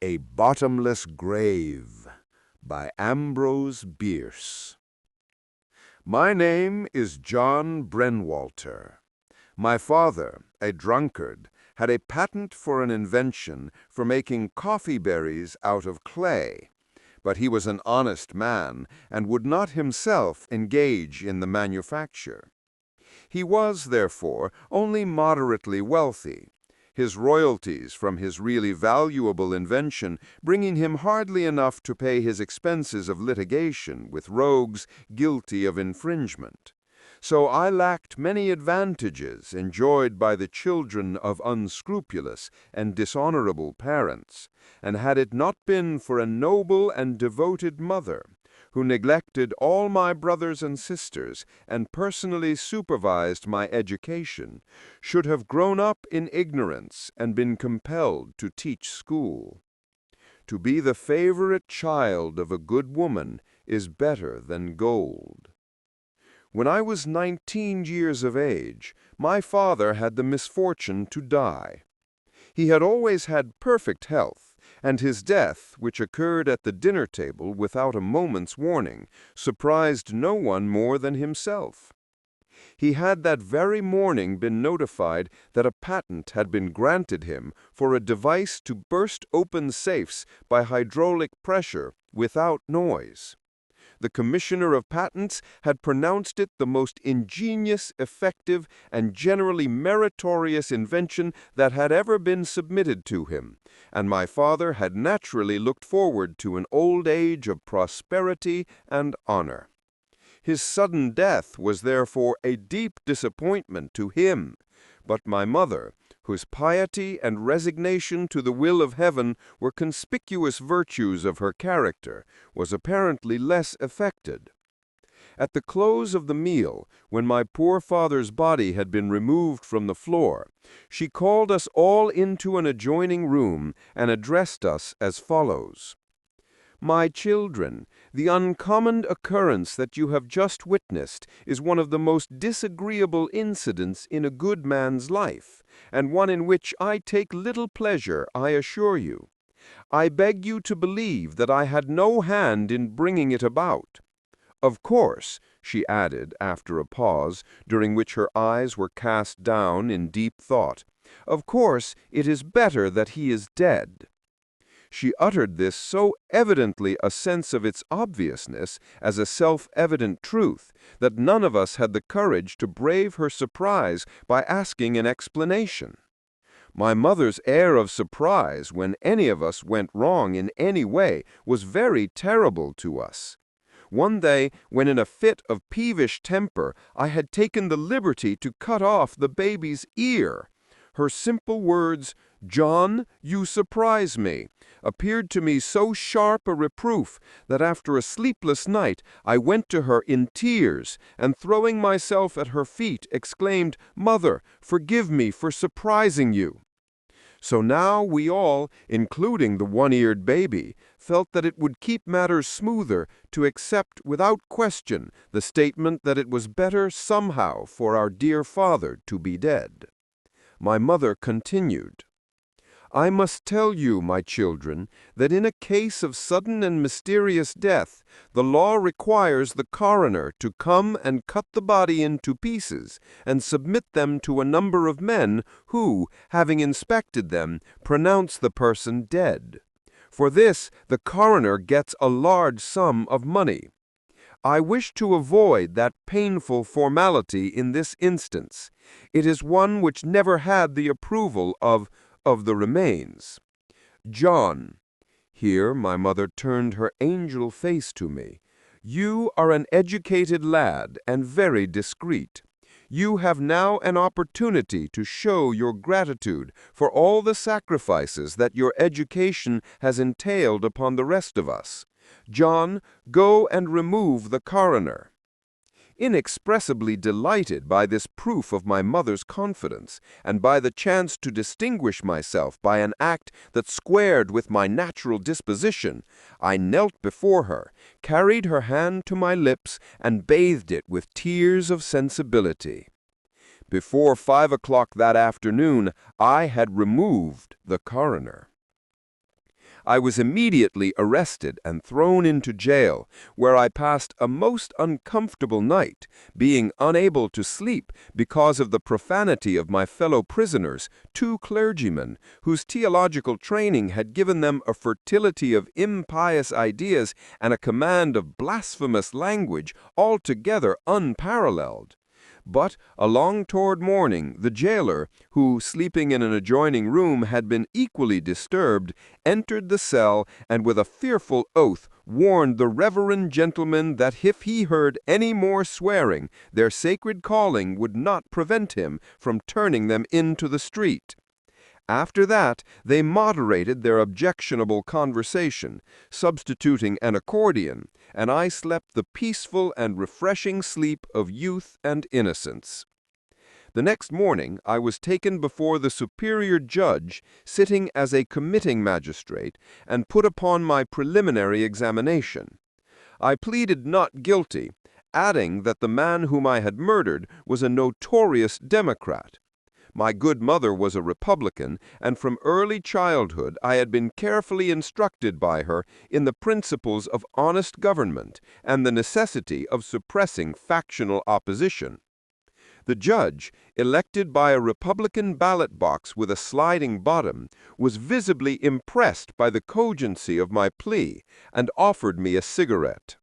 A Bottomless Grave by Ambrose Bierce. My name is John Brenwalter. My father, a drunkard, had a patent for an invention for making coffee berries out of clay, but he was an honest man and would not himself engage in the manufacture. He was, therefore, only moderately wealthy, his royalties from his really valuable invention bringing him hardly enough to pay his expenses of litigation with rogues guilty of infringement. So I lacked many advantages enjoyed by the children of unscrupulous and dishonorable parents, and had it not been for a noble and devoted mother, who neglected all my brothers and sisters and personally supervised my education, should have grown up in ignorance and been compelled to teach school. To be the favorite child of a good woman is better than gold. When I was 19 years of age, my father had the misfortune to die. He had always had perfect health, and his death, which occurred at the dinner table without a moment's warning, surprised no one more than himself. He had that very morning been notified that a patent had been granted him for a device to burst open safes by hydraulic pressure without noise. The Commissioner of Patents had pronounced it the most ingenious, effective, and generally meritorious invention that had ever been submitted to him, and my father had naturally looked forward to an old age of prosperity and honor. His sudden death was therefore a deep disappointment to him, but my mother, whose piety and resignation to the will of heaven were conspicuous virtues of her character, was apparently less affected. At the close of the meal, when my poor father's body had been removed from the floor, she called us all into an adjoining room and addressed us as follows: "My children, the uncommon occurrence that you have just witnessed is one of the most disagreeable incidents in a good man's life, and one in which I take little pleasure, I assure you. I beg you to believe that I had no hand in bringing it about. Of course," she added after a pause, during which her eyes were cast down in deep thought, "of course it is better that he is dead." She uttered this so evidently a sense of its obviousness as a self-evident truth that none of us had the courage to brave her surprise by asking an explanation. My mother's air of surprise when any of us went wrong in any way was very terrible to us. One day, when in a fit of peevish temper I had taken the liberty to cut off the baby's ear, her simple words, "John, you surprise me," appeared to me so sharp a reproof that after a sleepless night I went to her in tears and, throwing myself at her feet, exclaimed, "Mother, forgive me for surprising you." So now we all, including the one-eared baby, felt that it would keep matters smoother to accept without question the statement that it was better somehow for our dear father to be dead. My mother continued, "I must tell you, my children, that in a case of sudden and mysterious death, the law requires the coroner to come and cut the body into pieces and submit them to a number of men who, having inspected them, pronounce the person dead. For this, the coroner gets a large sum of money. I wish to avoid that painful formality in this instance. It is one which never had the approval of the remains. John," here my mother turned her angel face to me, "you are an educated lad and very discreet. You have now an opportunity to show your gratitude for all the sacrifices that your education has entailed upon the rest of us. John, go and remove the coroner." Inexpressibly delighted by this proof of my mother's confidence, and by the chance to distinguish myself by an act that squared with my natural disposition, I knelt before her, carried her hand to my lips, and bathed it with tears of sensibility. Before 5 o'clock that afternoon, I had removed the coroner. I was immediately arrested and thrown into jail, where I passed a most uncomfortable night, being unable to sleep because of the profanity of my fellow prisoners, two clergymen, whose theological training had given them a fertility of impious ideas and a command of blasphemous language altogether unparalleled. But along toward morning, the jailer, who, sleeping in an adjoining room, had been equally disturbed, entered the cell and with a fearful oath warned the reverend gentleman that if he heard any more swearing, their sacred calling would not prevent him from turning them into the street. After that, they moderated their objectionable conversation, substituting an accordion, and I slept the peaceful and refreshing sleep of youth and innocence. The next morning I was taken before the superior judge, sitting as a committing magistrate, and put upon my preliminary examination. I pleaded not guilty, adding that the man whom I had murdered was a notorious Democrat. My good mother was a Republican, and from early childhood I had been carefully instructed by her in the principles of honest government and the necessity of suppressing factional opposition. The judge, elected by a Republican ballot box with a sliding bottom, was visibly impressed by the cogency of my plea and offered me a cigarette.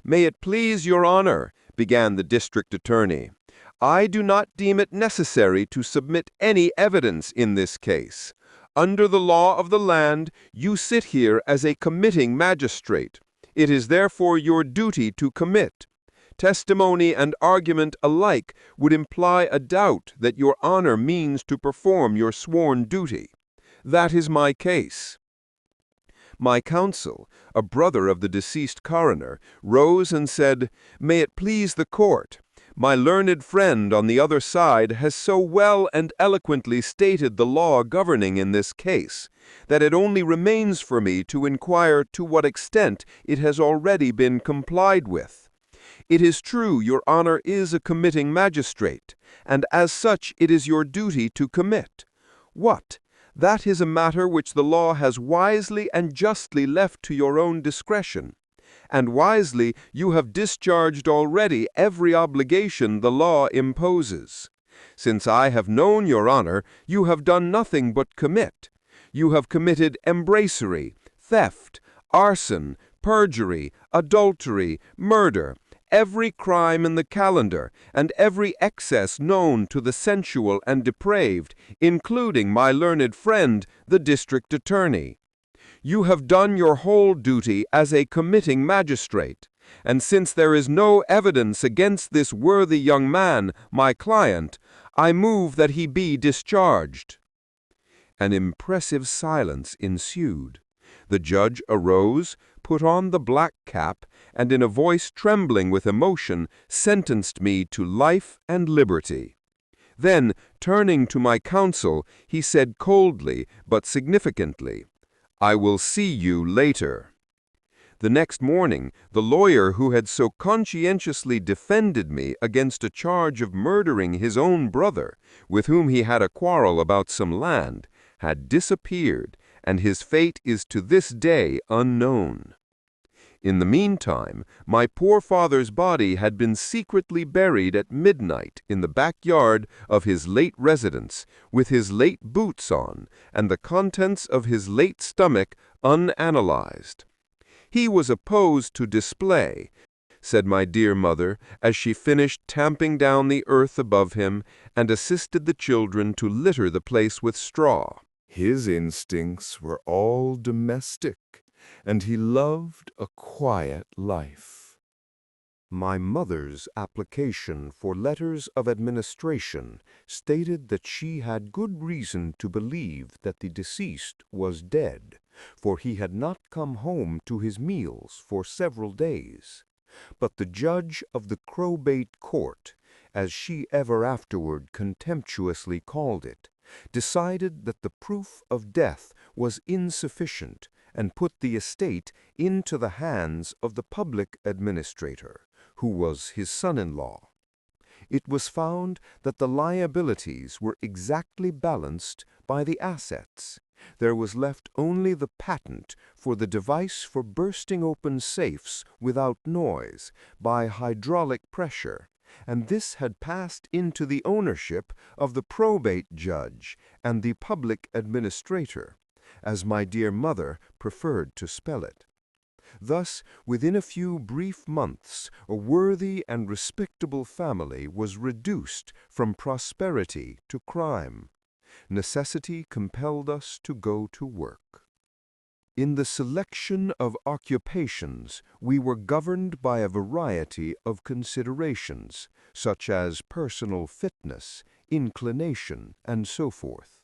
"May it please your honor," began the district attorney, "I do not deem it necessary to submit any evidence in this case. Under the law of the land, you sit here as a committing magistrate. It is therefore your duty to commit. Testimony and argument alike would imply a doubt that your honor means to perform your sworn duty. That is my case." My counsel, a brother of the deceased coroner, rose and said, "May it please the court, my learned friend on the other side has so well and eloquently stated the law governing in this case, that it only remains for me to inquire to what extent it has already been complied with. It is true your honor is a committing magistrate, and as such it is your duty to commit. What? That is a matter which the law has wisely and justly left to your own discretion. And wisely you have discharged already every obligation the law imposes. Since I have known your honor, you have done nothing but commit. You have committed embracery, theft, arson, perjury, adultery, murder, every crime in the calendar, and every excess known to the sensual and depraved, including my learned friend, the district attorney. You have done your whole duty as a committing magistrate, and since there is no evidence against this worthy young man, my client, I move that he be discharged." An impressive silence ensued. The judge arose, put on the black cap, and in a voice trembling with emotion, sentenced me to life and liberty. Then, turning to my counsel, he said coldly but significantly, "I will see you later." The next morning, the lawyer who had so conscientiously defended me against a charge of murdering his own brother, with whom he had a quarrel about some land, had disappeared, and his fate is to this day unknown. In the meantime, my poor father's body had been secretly buried at midnight in the backyard of his late residence, with his late boots on, and the contents of his late stomach unanalyzed. "He was opposed to display," said my dear mother, as she finished tamping down the earth above him and assisted the children to litter the place with straw. "His instincts were all domestic, and he loved a quiet life." My mother's application for letters of administration stated that she had good reason to believe that the deceased was dead, for he had not come home to his meals for several days. But the judge of the Crowbait Court, as she ever afterward contemptuously called it, decided that the proof of death was insufficient and put the estate into the hands of the public administrator, who was his son-in-law. It was found that the liabilities were exactly balanced by the assets, There was left only the patent for the device for bursting open safes without noise by hydraulic pressure, and this had passed into the ownership of the probate judge and the public administrator, as my dear mother preferred to spell it. Thus, within a few brief months, a worthy and respectable family was reduced from prosperity to crime. Necessity compelled us to go to work. In the selection of occupations, we were governed by a variety of considerations, such as personal fitness, inclination, and so forth.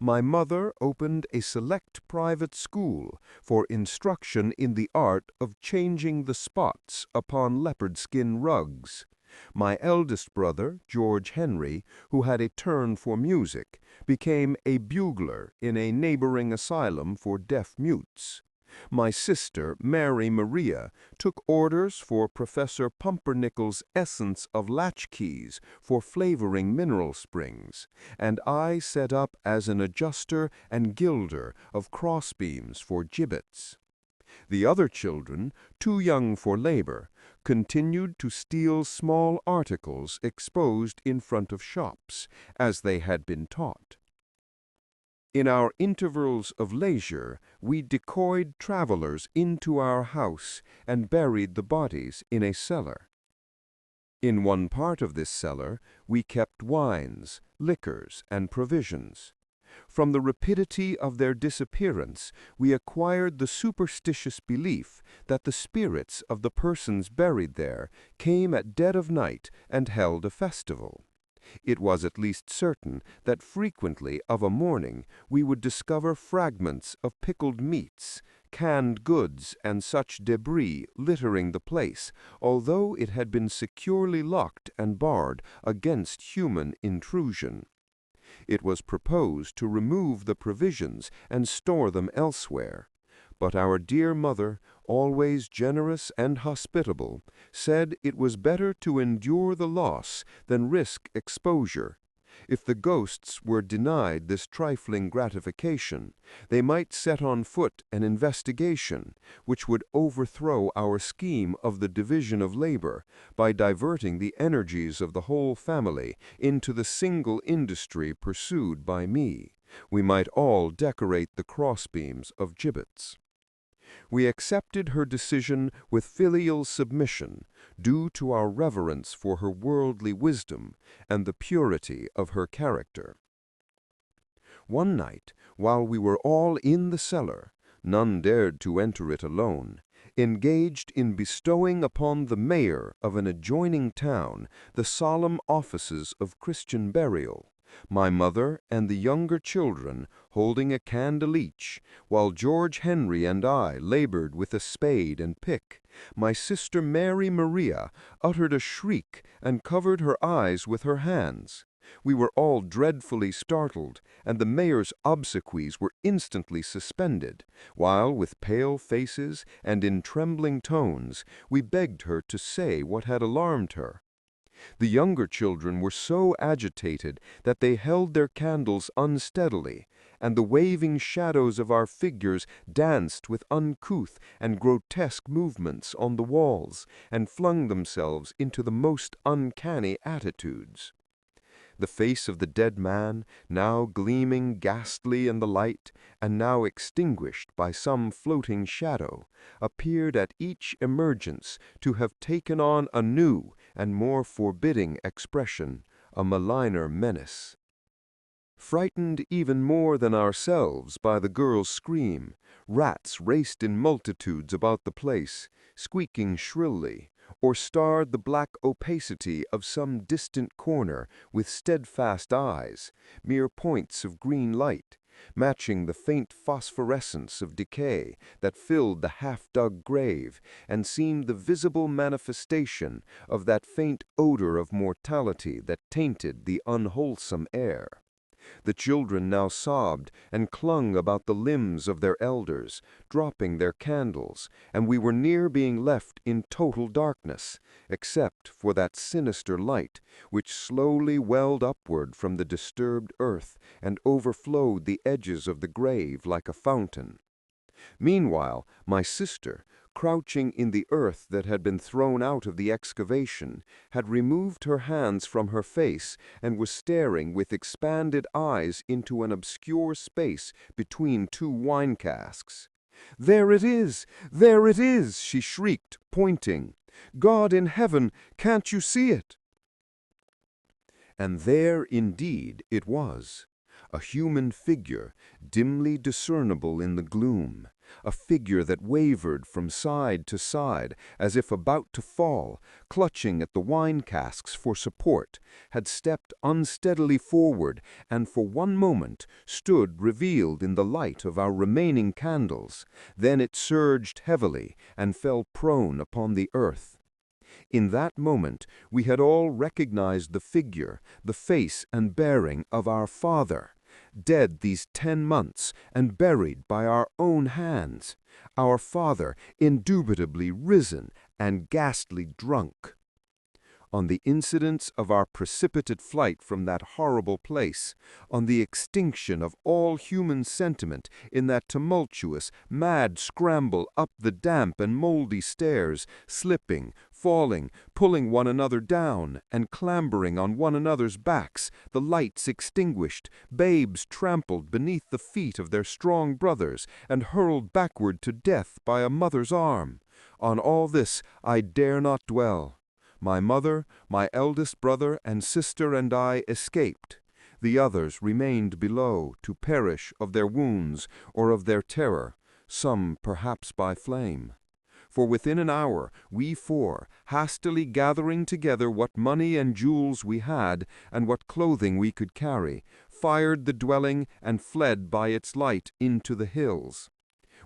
My mother opened a select private school for instruction in the art of changing the spots upon leopard skin rugs. My eldest brother, George Henry, who had a turn for music, became a bugler in a neighboring asylum for deaf-mutes. My sister, Mary Maria, took orders for Professor Pumpernickel's essence of latchkeys for flavoring mineral springs, and I set up as an adjuster and gilder of crossbeams for gibbets. The other children, too young for labor, continued to steal small articles exposed in front of shops, as they had been taught. In our intervals of leisure, we decoyed travelers into our house and buried the bodies in a cellar. In one part of this cellar, we kept wines, liquors, and provisions. From the rapidity of their disappearance, we acquired the superstitious belief that the spirits of the persons buried there came at dead of night and held a festival. It was at least certain that frequently of a morning we would discover fragments of pickled meats, canned goods, and such debris littering the place, although it had been securely locked and barred against human intrusion. It was proposed to remove the provisions and store them elsewhere, but our dear mother, always generous and hospitable, said it was better to endure the loss than risk exposure. If the ghosts were denied this trifling gratification, they might set on foot an investigation which would overthrow our scheme of the division of labor by diverting the energies of the whole family into the single industry pursued by me. We might all decorate the crossbeams of gibbets. We accepted her decision with filial submission, due to our reverence for her worldly wisdom and the purity of her character. One night, while we were all in the cellar, none dared to enter it alone, engaged in bestowing upon the mayor of an adjoining town the solemn offices of Christian burial, my mother and the younger children holding a candle each, while George Henry and I labored with a spade and pick, my sister Mary Maria uttered a shriek and covered her eyes with her hands. We were all dreadfully startled, and the mayor's obsequies were instantly suspended, while with pale faces and in trembling tones we begged her to say what had alarmed her. The younger children were so agitated that they held their candles unsteadily, and the waving shadows of our figures danced with uncouth and grotesque movements on the walls, and flung themselves into the most uncanny attitudes. The face of the dead man, now gleaming ghastly in the light, and now extinguished by some floating shadow, appeared at each emergence to have taken on a new and more forbidding expression, a maligner menace. Frightened even more than ourselves by the girl's scream, rats raced in multitudes about the place, squeaking shrilly, or starred the black opacity of some distant corner with steadfast eyes, mere points of green light, matching the faint phosphorescence of decay that filled the half-dug grave and seemed the visible manifestation of that faint odor of mortality that tainted the unwholesome air. The children now sobbed and clung about the limbs of their elders, dropping their candles, and we were near being left in total darkness, except for that sinister light which slowly welled upward from the disturbed earth and overflowed the edges of the grave like a fountain. Meanwhile, my sister, crouching in the earth that had been thrown out of the excavation, had removed her hands from her face and was staring with expanded eyes into an obscure space between two wine casks. "There it is! There it is!" she shrieked, pointing. "God in heaven, can't you see it?" And there indeed it was. A human figure, dimly discernible in the gloom, a figure that wavered from side to side as if about to fall, clutching at the wine casks for support, had stepped unsteadily forward and for one moment stood revealed in the light of our remaining candles. Then it surged heavily and fell prone upon the earth. In that moment we had all recognized the figure, the face and bearing of our father, dead these 10 months and buried by our own hands, our father indubitably risen and ghastly drunk. On the incidents of our precipitate flight from that horrible place, on the extinction of all human sentiment in that tumultuous, mad scramble up the damp and moldy stairs, slipping, falling, pulling one another down, and clambering on one another's backs, the lights extinguished, babes trampled beneath the feet of their strong brothers, and hurled backward to death by a mother's arm. On all this I dare not dwell. My mother, my eldest brother and sister and I escaped. The others remained below to perish of their wounds or of their terror, some perhaps by flame. For within an hour we 4, hastily gathering together what money and jewels we had and what clothing we could carry, fired the dwelling and fled by its light into the hills.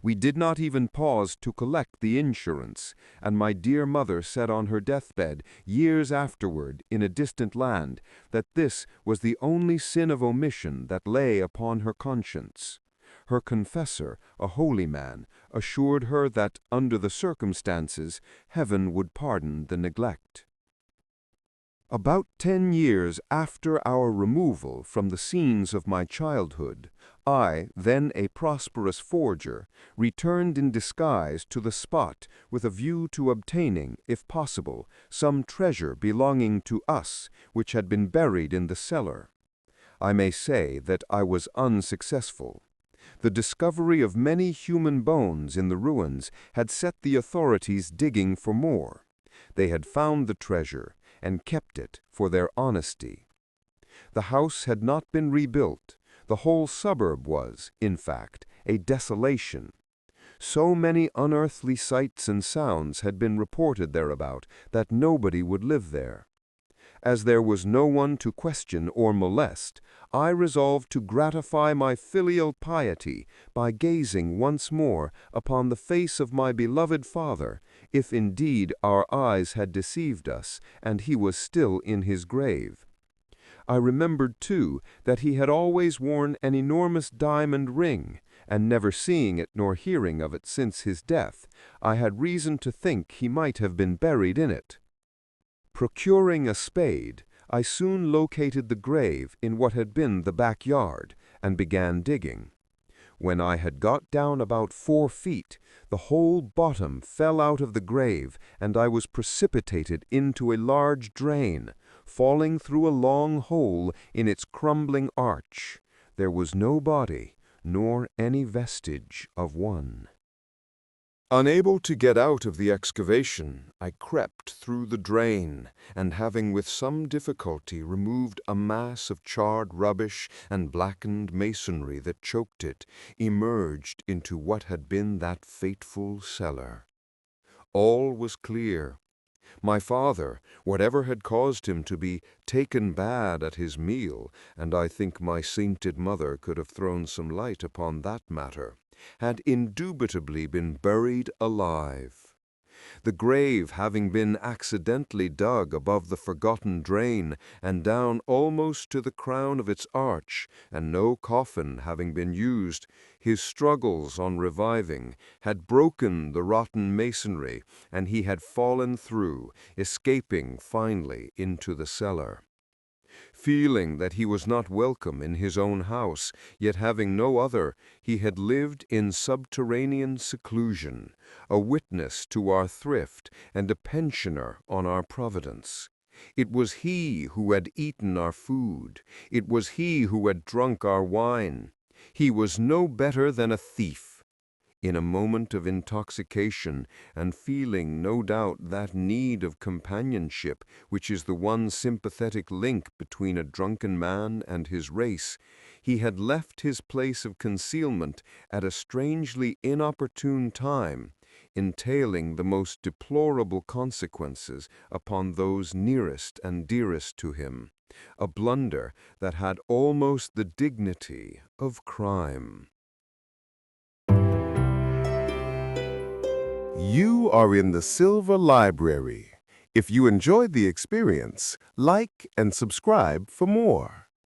We did not even pause to collect the insurance, and my dear mother said on her deathbed, years afterward, in a distant land, that this was the only sin of omission that lay upon her conscience. Her confessor, a holy man, assured her that, under the circumstances, heaven would pardon the neglect. About 10 years after our removal from the scenes of my childhood, I, then a prosperous forger, returned in disguise to the spot with a view to obtaining, if possible, some treasure belonging to us, which had been buried in the cellar. I may say that I was unsuccessful. The discovery of many human bones in the ruins had set the authorities digging for more. They had found the treasure and kept it for their honesty. The house had not been rebuilt. The whole suburb was, in fact, a desolation. So many unearthly sights and sounds had been reported thereabout that nobody would live there. As there was no one to question or molest, I resolved to gratify my filial piety by gazing once more upon the face of my beloved father, if indeed our eyes had deceived us, and he was still in his grave. I remembered, too, that he had always worn an enormous diamond ring, and never seeing it nor hearing of it since his death, I had reason to think he might have been buried in it. Procuring a spade, I soon located the grave in what had been the backyard, and began digging. When I had got down about 4 feet, the whole bottom fell out of the grave, and I was precipitated into a large drain, falling through a long hole in its crumbling arch. There was no body, nor any vestige of one. Unable to get out of the excavation, I crept through the drain, and having with some difficulty removed a mass of charred rubbish and blackened masonry that choked it, emerged into what had been that fateful cellar. All was clear. My father, whatever had caused him to be taken bad at his meal, and I think my sainted mother could have thrown some light upon that matter, had indubitably been buried alive. the grave having been accidentally dug above the forgotten drain and down almost to the crown of its arch, and no coffin having been used, his struggles on reviving had broken the rotten masonry, and he had fallen through, escaping finally into the cellar. Feeling that he was not welcome in his own house, yet having no other, he had lived in subterranean seclusion, a witness to our thrift and a pensioner on our providence. It was he who had eaten our food. It was he who had drunk our wine. He was no better than a thief. In a moment of intoxication, and feeling, no doubt, that need of companionship which is the one sympathetic link between a drunken man and his race, he had left his place of concealment at a strangely inopportune time, entailing the most deplorable consequences upon those nearest and dearest to him, a blunder that had almost the dignity of crime. You are in the Silver Library. If you enjoyed the experience, like and subscribe for more.